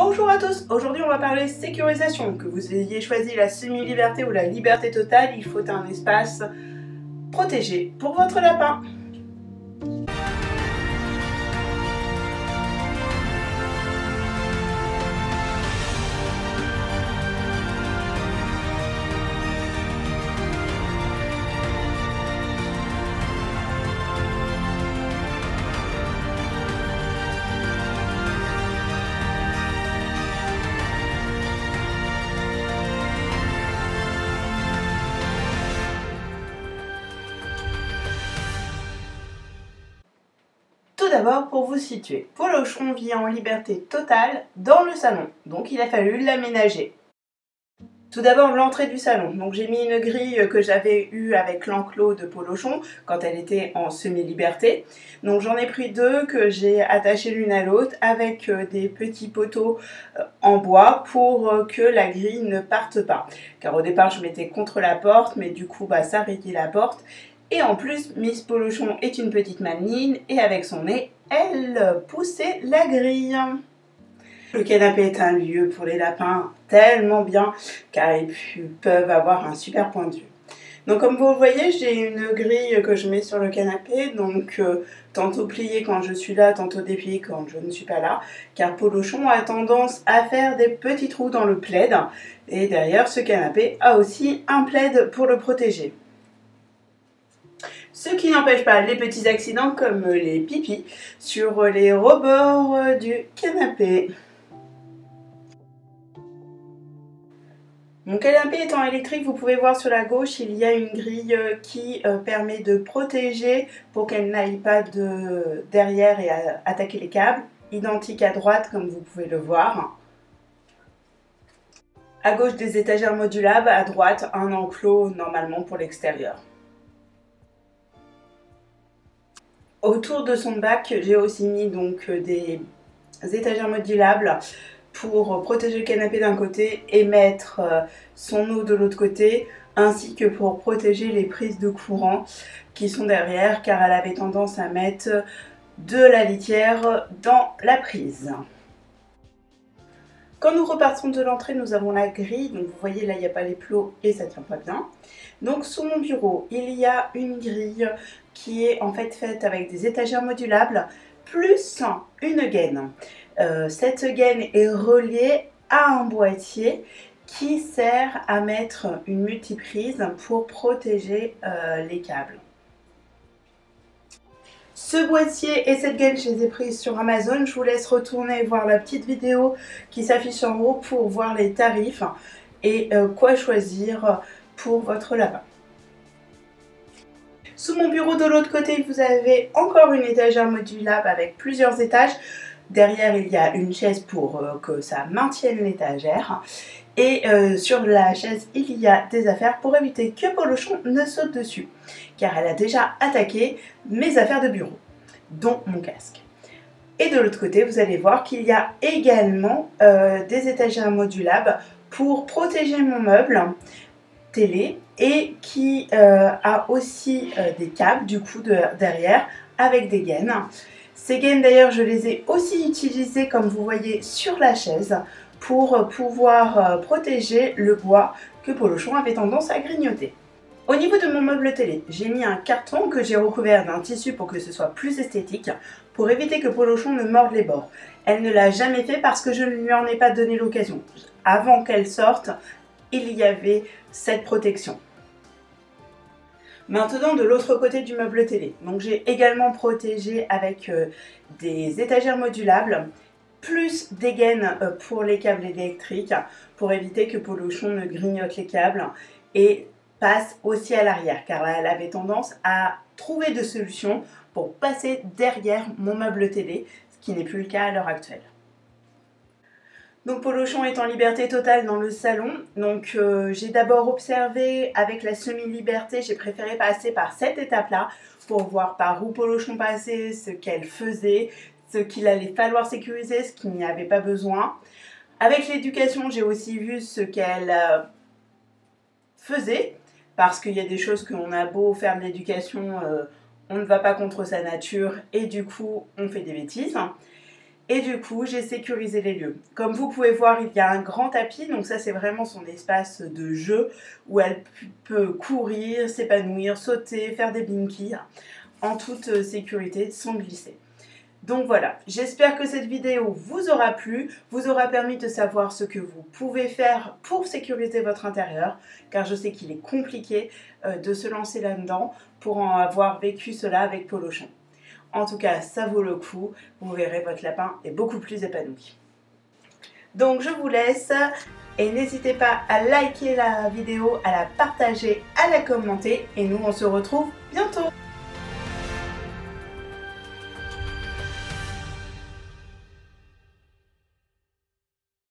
Bonjour à tous, aujourd'hui on va parler sécurisation. Que vous ayez choisi la semi-liberté ou la liberté totale, il faut un espace protégé pour votre lapin. Tout d'abord, pour vous situer, Polochon vit en liberté totale dans le salon, donc il a fallu l'aménager. Tout d'abord, l'entrée du salon. Donc j'ai mis une grille que j'avais eue avec l'enclos de Polochon quand elle était en semi-liberté. Donc j'en ai pris deux que j'ai attachées l'une à l'autre avec des petits poteaux en bois pour que la grille ne parte pas. Car au départ, je mettais contre la porte, mais du coup, ça rayait la porte. Et en plus, Miss Polochon est une petite maligne et avec son nez, elle poussait la grille. Le canapé est un lieu pour les lapins tellement bien car ils peuvent avoir un super point de vue. Donc comme vous le voyez, j'ai une grille que je mets sur le canapé, donc tantôt pliée quand je suis là, tantôt dépliée quand je ne suis pas là, car Polochon a tendance à faire des petits trous dans le plaid, et derrière ce canapé a aussi un plaid pour le protéger. Ce qui n'empêche pas les petits accidents comme les pipis sur les rebords du canapé. Mon canapé étant électrique, vous pouvez voir sur la gauche, il y a une grille qui permet de protéger pour qu'elle n'aille pas derrière et attaquer les câbles. Identique à droite, comme vous pouvez le voir. À gauche, des étagères modulables, à droite, un enclos normalement pour l'extérieur. Autour de son bac, j'ai aussi mis donc des étagères modulables pour protéger le canapé d'un côté et mettre son eau de l'autre côté, ainsi que pour protéger les prises de courant qui sont derrière, car elle avait tendance à mettre de la litière dans la prise. Quand nous repartons de l'entrée, nous avons la grille, donc vous voyez là il n'y a pas les plots et ça ne tient pas bien. Donc sous mon bureau, il y a une grille qui est en fait faite avec des étagères modulables plus une gaine. Cette gaine est reliée à un boîtier qui sert à mettre une multiprise pour protéger les câbles. Ce boîtier et cette gaine, je les ai prises sur Amazon. Je vous laisse retourner voir la petite vidéo qui s'affiche en haut pour voir les tarifs et quoi choisir pour votre lapin. Sous mon bureau de l'autre côté, vous avez encore une étagère modulable avec plusieurs étages. Derrière, il y a une chaise pour que ça maintienne l'étagère. Et sur la chaise, il y a des affaires pour éviter que Polochon ne saute dessus. Car elle a déjà attaqué mes affaires de bureau, dont mon casque. Et de l'autre côté, vous allez voir qu'il y a également des étagères modulables pour protéger mon meuble télé et qui a aussi des câbles du coup derrière avec des gaines. Ces gaines d'ailleurs je les ai aussi utilisées comme vous voyez sur la chaise pour pouvoir protéger le bois que Polochon avait tendance à grignoter. Au niveau de mon meuble télé, j'ai mis un carton que j'ai recouvert d'un tissu pour que ce soit plus esthétique, pour éviter que Polochon ne morde les bords. Elle ne l'a jamais fait parce que je ne lui en ai pas donné l'occasion. Avant qu'elle sorte, il y avait cette protection. Maintenant de l'autre côté du meuble télé, donc j'ai également protégé avec des étagères modulables, plus des gaines pour les câbles électriques, pour éviter que Polochon ne grignote les câbles et passe aussi à l'arrière, car là elle avait tendance à trouver des solutions pour passer derrière mon meuble télé, ce qui n'est plus le cas à l'heure actuelle. Donc Polochon est en liberté totale dans le salon, donc j'ai d'abord observé avec la semi-liberté, j'ai préféré passer par cette étape-là pour voir par où Polochon passait, ce qu'elle faisait, ce qu'il allait falloir sécuriser, ce qu'il n'y avait pas besoin. Avec l'éducation, j'ai aussi vu ce qu'elle faisait, parce qu'il y a des choses qu'on a beau faire de l'éducation, on ne va pas contre sa nature et du coup on fait des bêtises. Et du coup, j'ai sécurisé les lieux. Comme vous pouvez voir, il y a un grand tapis, donc ça c'est vraiment son espace de jeu où elle peut courir, s'épanouir, sauter, faire des blinkies en toute sécurité sans glisser. Donc voilà, j'espère que cette vidéo vous aura plu, vous aura permis de savoir ce que vous pouvez faire pour sécuriser votre intérieur, car je sais qu'il est compliqué de se lancer là-dedans pour en avoir vécu cela avec Polochon. En tout cas, ça vaut le coup, vous verrez, votre lapin est beaucoup plus épanoui. Donc je vous laisse et n'hésitez pas à liker la vidéo, à la partager, à la commenter et nous on se retrouve bientôt.